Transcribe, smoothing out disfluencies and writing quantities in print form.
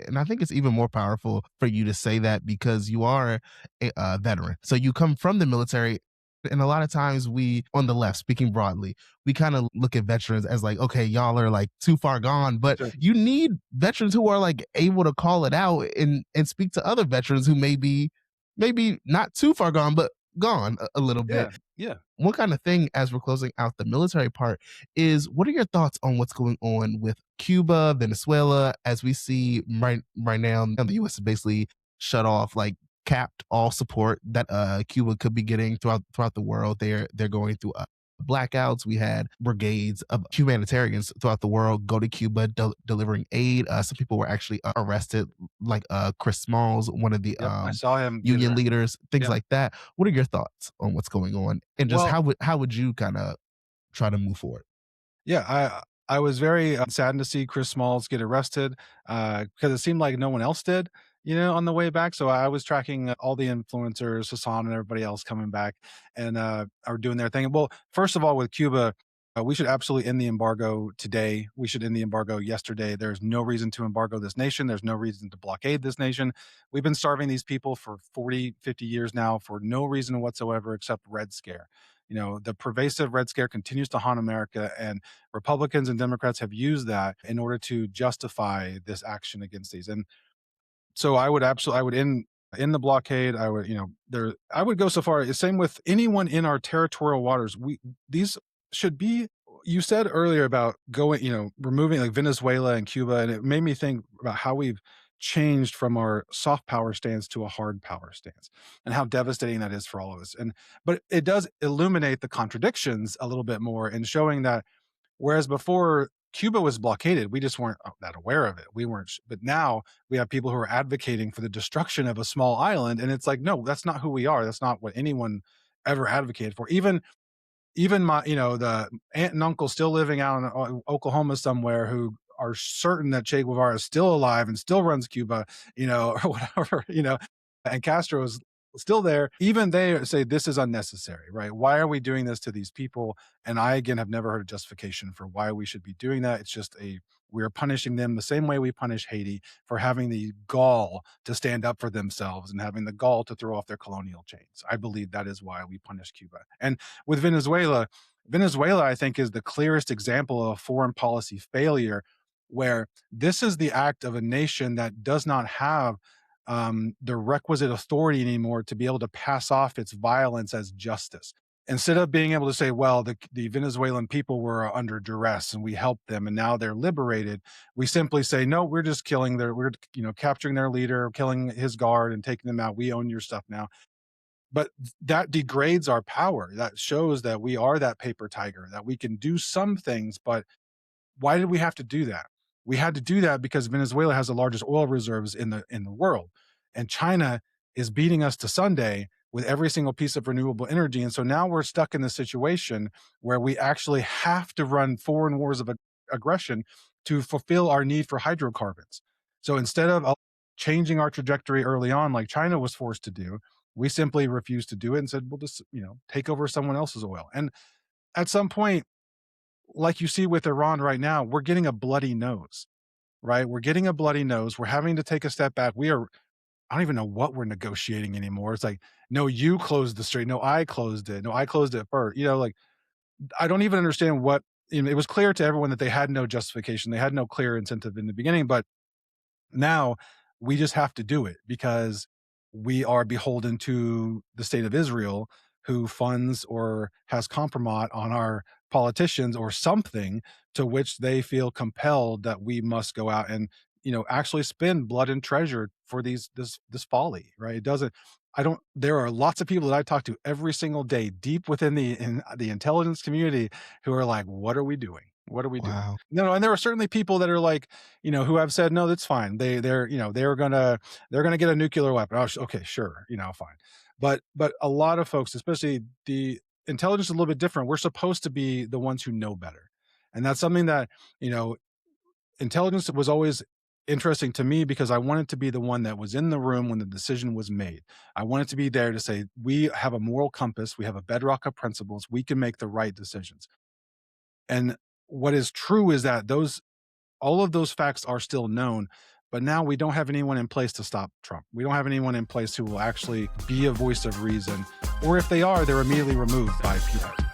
And I think it's even more powerful for you to say that because you are a veteran. So you come from the military. And a lot of times we, on the left, speaking broadly, we kind of look at veterans as like, okay, y'all are like too far gone, but Sure. you need veterans who are like able to call it out and speak to other veterans who may be maybe not too far gone, but gone a little bit. Yeah. Yeah. One kind of thing as we're closing out the military part is what are your thoughts on what's going on with Cuba, Venezuela, as we see right now, the US is basically shut off, like capped all support that Cuba could be getting throughout the world. They're going through blackouts. We had brigades of humanitarians throughout the world go to Cuba delivering aid. Some people were actually arrested, like Chris Smalls, one of the Yep. I saw him get union arrested. leaders, things Yeah. like that. What are your thoughts on what's going on, and just Well, how would you kind of try to move forward? yeah, I was very saddened to see Chris Smalls get arrested because it seemed like no one else did, on the way back. So I was tracking all the influencers, Hassan and everybody else coming back and are doing their thing. Well, first of all, with Cuba, we should absolutely end the embargo today. We should end the embargo yesterday. There's no reason to embargo this nation. There's no reason to blockade this nation. We've been starving these people for 40, 50 years now for no reason whatsoever except Red Scare. The pervasive Red Scare continues to haunt America, and Republicans and Democrats have used that in order to justify this action against these. And so I would in the blockade. I would, there I would go so far. Same with anyone in our territorial waters. These should be you said earlier about going, removing like Venezuela and Cuba, and it made me think about how we've changed from our soft power stance to a hard power stance and how devastating that is for all of us. But it does illuminate the contradictions a little bit more in showing that whereas before Cuba was blockaded, we just weren't that aware of it. We weren't, but now we have people who are advocating for the destruction of a small island, and it's like, no, that's not who we are. That's not what anyone ever advocated for. Even my, the aunt and uncle still living out in Oklahoma somewhere who are certain that Che Guevara is still alive and still runs Cuba, or whatever, and Castro is still there. Even they say this is unnecessary, right? Why are we doing this to these people? And I, again, have never heard a justification for why we should be doing that. It's just we're punishing them the same way we punish Haiti for having the gall to stand up for themselves and having the gall to throw off their colonial chains. I believe that is why we punish Cuba. And with Venezuela, I think, is the clearest example of a foreign policy failure where this is the act of a nation that does not have the requisite authority anymore to be able to pass off its violence as justice. Instead of being able to say, well, the Venezuelan people were under duress and we helped them and now they're liberated, we simply say, no, we're just we're capturing their leader, killing his guard and taking them out. We own your stuff now. But that degrades our power. That shows that we are that paper tiger, that we can do some things, but why did we have to do that? We had to do that because Venezuela has the largest oil reserves in the world, and China is beating us to Sunday with every single piece of renewable energy. And so now we're stuck in the situation where we actually have to run foreign wars of aggression to fulfill our need for hydrocarbons. So instead of changing our trajectory early on, like China was forced to do, we simply refused to do it and said, we'll just, take over someone else's oil. And at some point, like you see with Iran right now, we're getting a bloody nose, right? We're getting a bloody nose. We're having to take a step back. I don't even know what we're negotiating anymore. It's like, no, you closed the strait. No, I closed it. No, I closed it first. Like I don't even understand what, it was clear to everyone that they had no justification. They had no clear incentive in the beginning, but now we just have to do it because we are beholden to the state of Israel, who funds or has compromise on our politicians or something, to which they feel compelled that we must go out and actually spend blood and treasure for this folly, right? It doesn't. I don't. There are lots of people that I talk to every single day, deep within the intelligence community, who are like, "What are we doing? What are we doing?" Wow. No, and there are certainly people that are like, who have said, "No, that's fine." They're gonna get a nuclear weapon. Oh, okay, sure, fine. But a lot of folks, especially the intelligence, is a little bit different. We're supposed to be the ones who know better, and that's something that you know intelligence was always interesting to me because I wanted to be the one that was in the room when the decision was made. I wanted to be there to say, we have a moral compass, we have a bedrock of principles, we can make the right decisions. And what is true is that all of those facts are still known, But now we don't have anyone in place to stop Trump. We don't have anyone in place who will actually be a voice of reason. Or if they are, they're immediately removed by PewDiePie.